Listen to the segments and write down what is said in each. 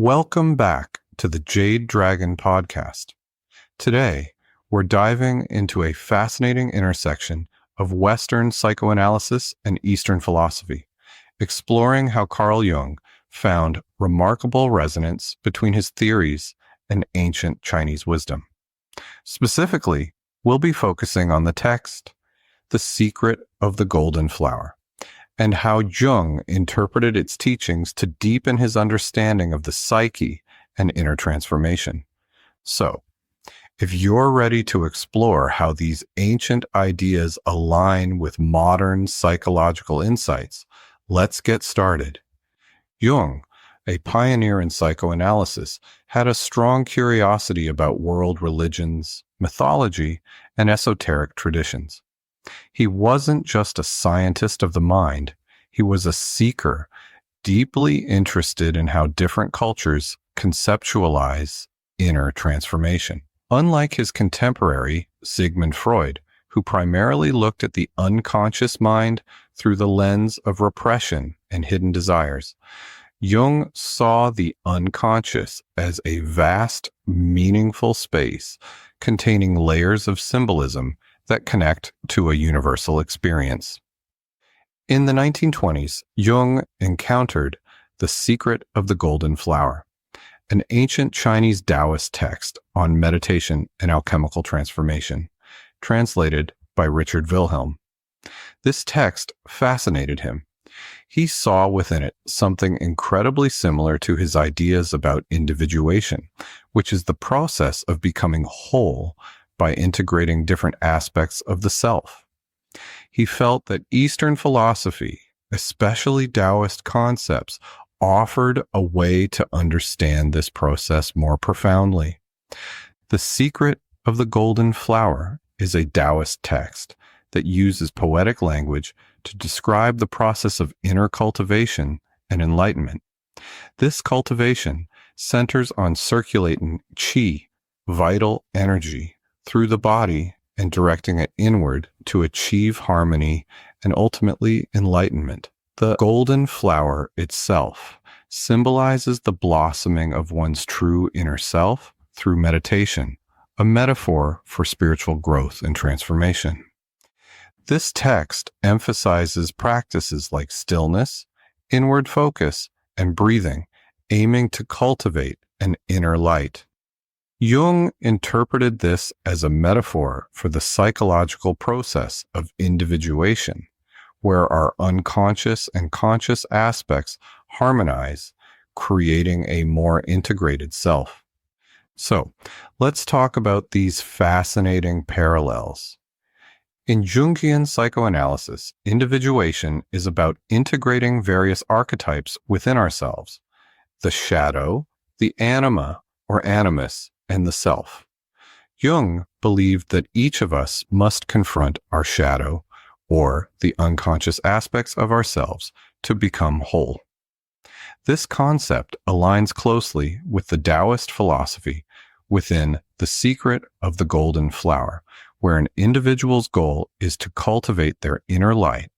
Welcome back to the Jade Dragon Podcast. Today, we're diving into a fascinating intersection of Western psychoanalysis and Eastern philosophy, exploring how Carl Jung found remarkable resonance between his theories and ancient Chinese wisdom. Specifically, we'll be focusing on the text, The Secret of the Golden Flower, and how Jung interpreted its teachings to deepen his understanding of the psyche and inner transformation. So, if you're ready to explore how these ancient ideas align with modern psychological insights, let's get started. Jung, a pioneer in psychoanalysis, had a strong curiosity about world religions, mythology, and esoteric traditions. He wasn't just a scientist of the mind, he was a seeker, deeply interested in how different cultures conceptualize inner transformation. Unlike his contemporary, Sigmund Freud, who primarily looked at the unconscious mind through the lens of repression and hidden desires, Jung saw the unconscious as a vast, meaningful space containing layers of symbolism that connect to a universal experience. In the 1920s, Jung encountered The Secret of the Golden Flower, an ancient Chinese Taoist text on meditation and alchemical transformation, translated by Richard Wilhelm. This text fascinated him. He saw within it something incredibly similar to his ideas about individuation, which is the process of becoming whole by integrating different aspects of the self. He felt that Eastern philosophy, especially Taoist concepts, offered a way to understand this process more profoundly. The Secret of the Golden Flower is a Taoist text that uses poetic language to describe the process of inner cultivation and enlightenment. This cultivation centers on circulating qi, vital energy, through the body and directing it inward to achieve harmony and ultimately enlightenment. The golden flower itself symbolizes the blossoming of one's true inner self through meditation, a metaphor for spiritual growth and transformation. This text emphasizes practices like stillness, inward focus, and breathing, aiming to cultivate an inner light. Jung interpreted this as a metaphor for the psychological process of individuation, where our unconscious and conscious aspects harmonize, creating a more integrated self. So, let's talk about these fascinating parallels. In Jungian psychoanalysis, individuation is about integrating various archetypes within ourselves: the shadow, the anima or animus, and the self. Jung believed that each of us must confront our shadow, or the unconscious aspects of ourselves, to become whole. This concept aligns closely with the Taoist philosophy within The Secret of the Golden Flower, where an individual's goal is to cultivate their inner light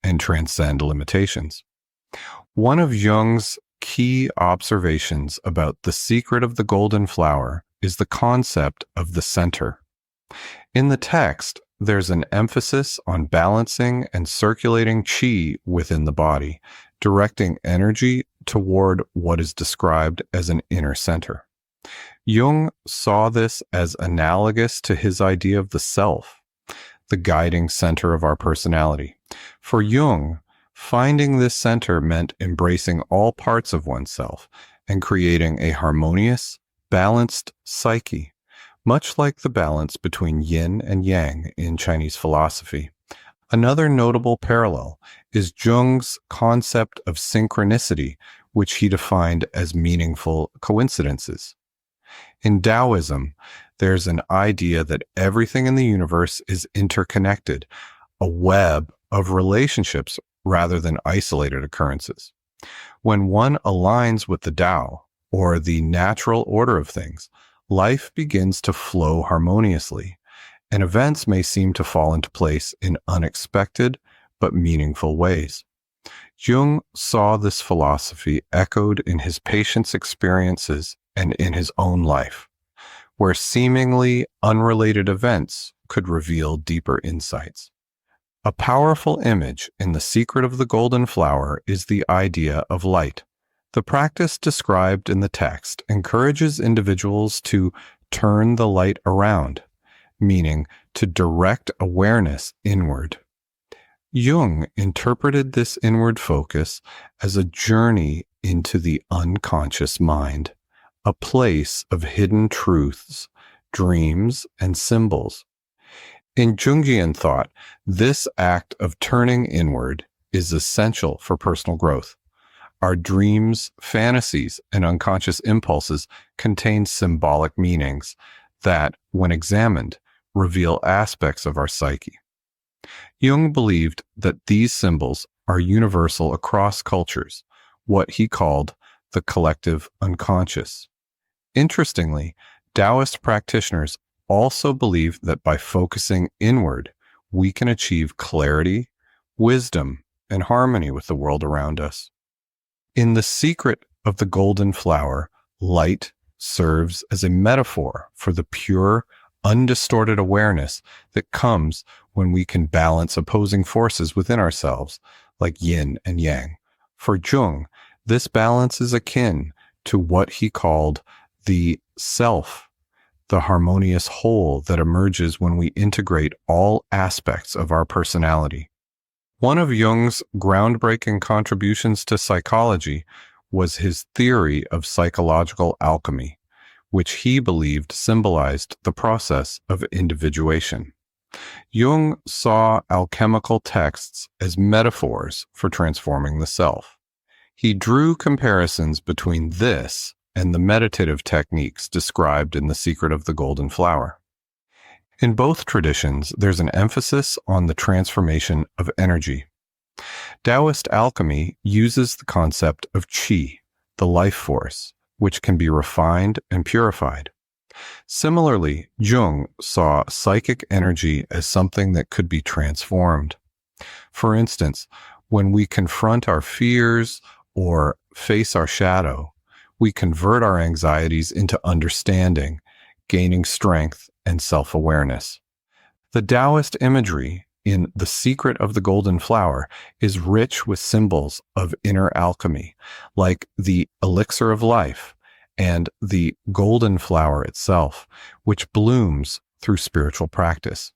and transcend limitations. One of Jung's key observations about The Secret of the Golden Flower is the concept of the center. In the text, there's an emphasis on balancing and circulating qi within the body, directing energy toward what is described as an inner center. Jung saw this as analogous to his idea of the self, the guiding center of our personality. For Jung, finding this center meant embracing all parts of oneself and creating a harmonious, balanced psyche, much like the balance between yin and yang in Chinese philosophy. Another notable parallel is Jung's concept of synchronicity, which he defined as meaningful coincidences. In Taoism, there's an idea that everything in the universe is interconnected, a web of relationships rather than isolated occurrences. When one aligns with the Tao, or the natural order of things, life begins to flow harmoniously, and events may seem to fall into place in unexpected but meaningful ways. Jung saw this philosophy echoed in his patients' experiences and in his own life, where seemingly unrelated events could reveal deeper insights. A powerful image in The Secret of the Golden Flower is the idea of light. The practice described in the text encourages individuals to turn the light around, meaning to direct awareness inward. Jung interpreted this inward focus as a journey into the unconscious mind, a place of hidden truths, dreams, and symbols. In Jungian thought, this act of turning inward is essential for personal growth. Our dreams, fantasies, and unconscious impulses contain symbolic meanings that, when examined, reveal aspects of our psyche. Jung believed that these symbols are universal across cultures, what he called the collective unconscious. Interestingly, Taoist practitioners also believe that by focusing inward, we can achieve clarity, wisdom, and harmony with the world around us. In The Secret of the Golden Flower, light serves as a metaphor for the pure, undistorted awareness that comes when we can balance opposing forces within ourselves, like yin and yang. For Jung, this balance is akin to what he called the self, the harmonious whole that emerges when we integrate all aspects of our personality. One of Jung's groundbreaking contributions to psychology was his theory of psychological alchemy, which he believed symbolized the process of individuation. Jung saw alchemical texts as metaphors for transforming the self. He drew comparisons between this and the meditative techniques described in The Secret of the Golden Flower. In both traditions, there's an emphasis on the transformation of energy. Taoist alchemy uses the concept of qi, the life force, which can be refined and purified. Similarly, Jung saw psychic energy as something that could be transformed. For instance, when we confront our fears or face our shadow, we convert our anxieties into understanding, gaining strength and self-awareness. The Taoist imagery in The Secret of the Golden Flower is rich with symbols of inner alchemy, like the elixir of life and the golden flower itself, which blooms through spiritual practice.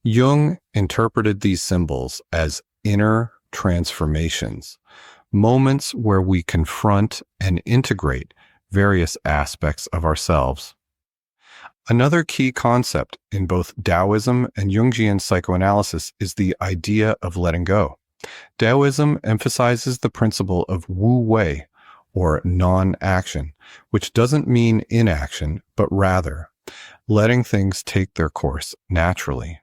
Jung interpreted these symbols as inner transformations, moments where we confront and integrate various aspects of ourselves. Another key concept in both Taoism and Jungian psychoanalysis is the idea of letting go. Taoism emphasizes the principle of wu wei, or non-action, which doesn't mean inaction, but rather letting things take their course naturally.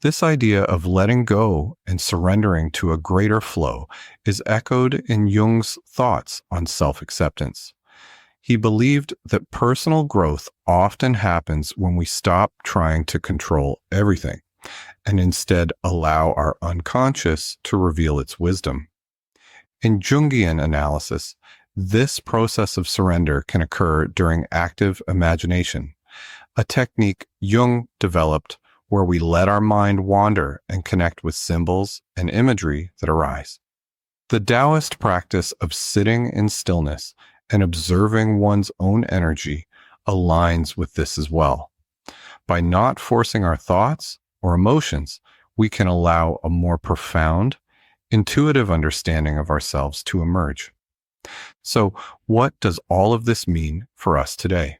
This idea of letting go and surrendering to a greater flow is echoed in Jung's thoughts on self-acceptance. He believed that personal growth often happens when we stop trying to control everything and instead allow our unconscious to reveal its wisdom. In Jungian analysis, this process of surrender can occur during active imagination, a technique Jung developed where we let our mind wander and connect with symbols and imagery that arise. The Taoist practice of sitting in stillness and observing one's own energy aligns with this as well. By not forcing our thoughts or emotions, we can allow a more profound, intuitive understanding of ourselves to emerge. So, what does all of this mean for us today?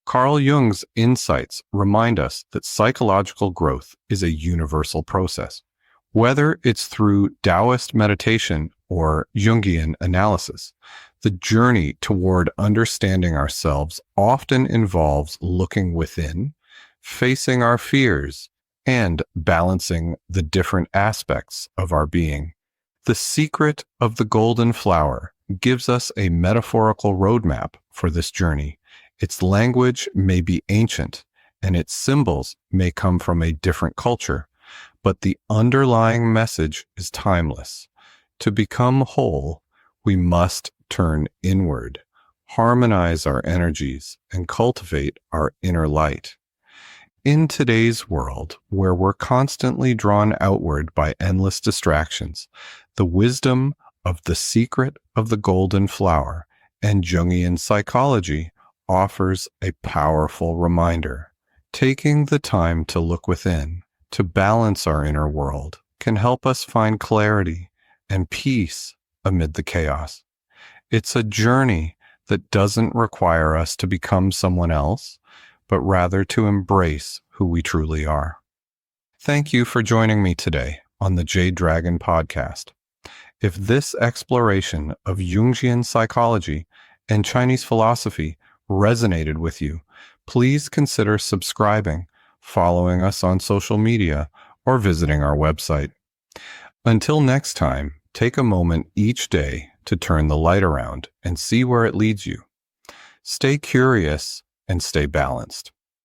Carl Jung's insights remind us that psychological growth is a universal process. Whether it's through Taoist meditation or Jungian analysis, the journey toward understanding ourselves often involves looking within, facing our fears, and balancing the different aspects of our being. The Secret of the Golden Flower gives us a metaphorical roadmap for this journey. Its language may be ancient, and its symbols may come from a different culture, but the underlying message is timeless. To become whole, we must turn inward, harmonize our energies, and cultivate our inner light. In today's world, where we're constantly drawn outward by endless distractions, the wisdom of The Secret of the Golden Flower and Jungian psychology offers a powerful reminder. Taking the time to look within, to balance our inner world, can help us find clarity and peace amid the chaos. It's a journey that doesn't require us to become someone else, but rather to embrace who we truly are. Thank you for joining me today on the Jade Dragon Podcast. If this exploration of Jungian psychology and Chinese philosophy resonated with you, please consider subscribing, following us on social media, or visiting our website. Until next time, take a moment each day to turn the light around and see where it leads you. Stay curious and stay balanced.